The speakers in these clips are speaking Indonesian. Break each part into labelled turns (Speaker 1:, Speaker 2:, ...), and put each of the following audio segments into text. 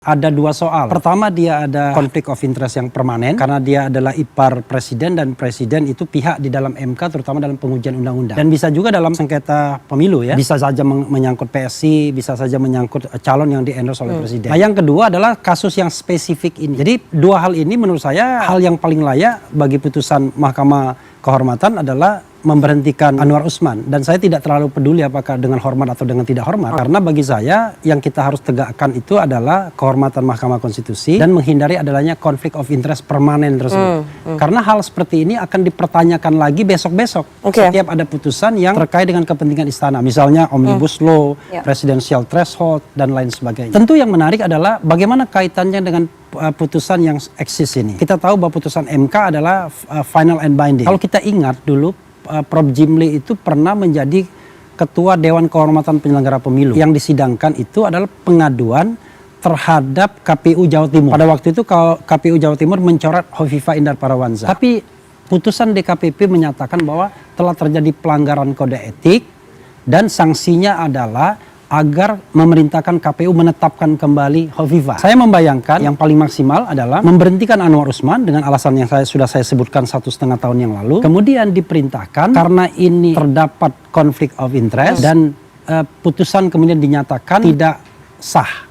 Speaker 1: Ada dua soal. Pertama, dia ada konflik of interest yang permanen karena dia adalah ipar presiden dan presiden itu pihak di dalam MK terutama dalam pengujian undang-undang. Dan bisa juga dalam sengketa pemilu ya. Bisa saja menyangkut PSI, bisa saja menyangkut calon yang di-endorse oleh presiden. Nah, yang kedua adalah kasus yang spesifik ini. Jadi dua hal ini menurut saya hal yang paling layak bagi putusan Mahkamah Kehormatan adalah memberhentikan Anwar Usman. Dan saya tidak terlalu peduli apakah dengan hormat atau dengan tidak hormat. Karena bagi saya yang kita harus tegakkan itu adalah kehormatan Mahkamah Konstitusi dan menghindari adanya konflik of interest permanen tersebut. Karena hal seperti ini akan dipertanyakan lagi besok-besok. Setiap ada putusan yang terkait dengan kepentingan istana. Misalnya Omnibus Law, Presidential Threshold, dan lain sebagainya. Tentu yang menarik adalah bagaimana kaitannya dengan putusan yang eksis ini. Kita tahu bahwa putusan MK adalah final and binding. Kalau kita ingat dulu, Prof. Jimli itu pernah menjadi Ketua Dewan Kehormatan Penyelenggara Pemilu. Yang disidangkan itu adalah pengaduan terhadap KPU Jawa Timur. Pada waktu itu KPU Jawa Timur mencoret Hovifah Indar Parawansa. Tapi putusan DKPP menyatakan bahwa telah terjadi pelanggaran kode etik dan sanksinya adalah agar memerintahkan KPU menetapkan kembali Hovifah. Saya membayangkan yang paling maksimal adalah memberhentikan Anwar Usman dengan alasan yang sudah saya sebutkan 1,5 tahun yang lalu. Kemudian diperintahkan karena ini terdapat konflik of interest dan putusan kemudian dinyatakan tidak sah.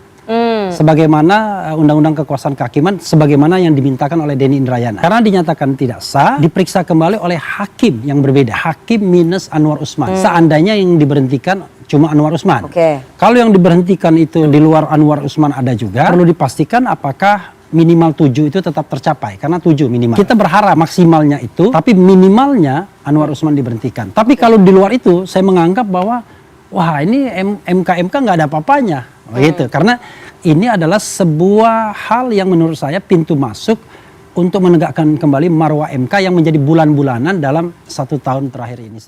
Speaker 1: Sebagaimana Undang-Undang Kekuasaan Kehakiman sebagaimana yang dimintakan oleh Denny Indrayana. Karena dinyatakan tidak sah, diperiksa kembali oleh hakim yang berbeda. Hakim minus Anwar Usman. Seandainya yang diberhentikan cuma Anwar Usman. Kalau yang diberhentikan itu di luar Anwar Usman ada juga, perlu dipastikan apakah minimal 7 itu tetap tercapai. Karena 7 minimal. Kita berharap maksimalnya itu, tapi minimalnya Anwar Usman diberhentikan. Tapi kalau di luar itu, saya menganggap bahwa wah ini MK nggak ada apa-apanya. Gitu. Karena ini adalah sebuah hal yang menurut saya pintu masuk untuk menegakkan kembali marwah MK yang menjadi bulan-bulanan dalam 1 tahun terakhir ini.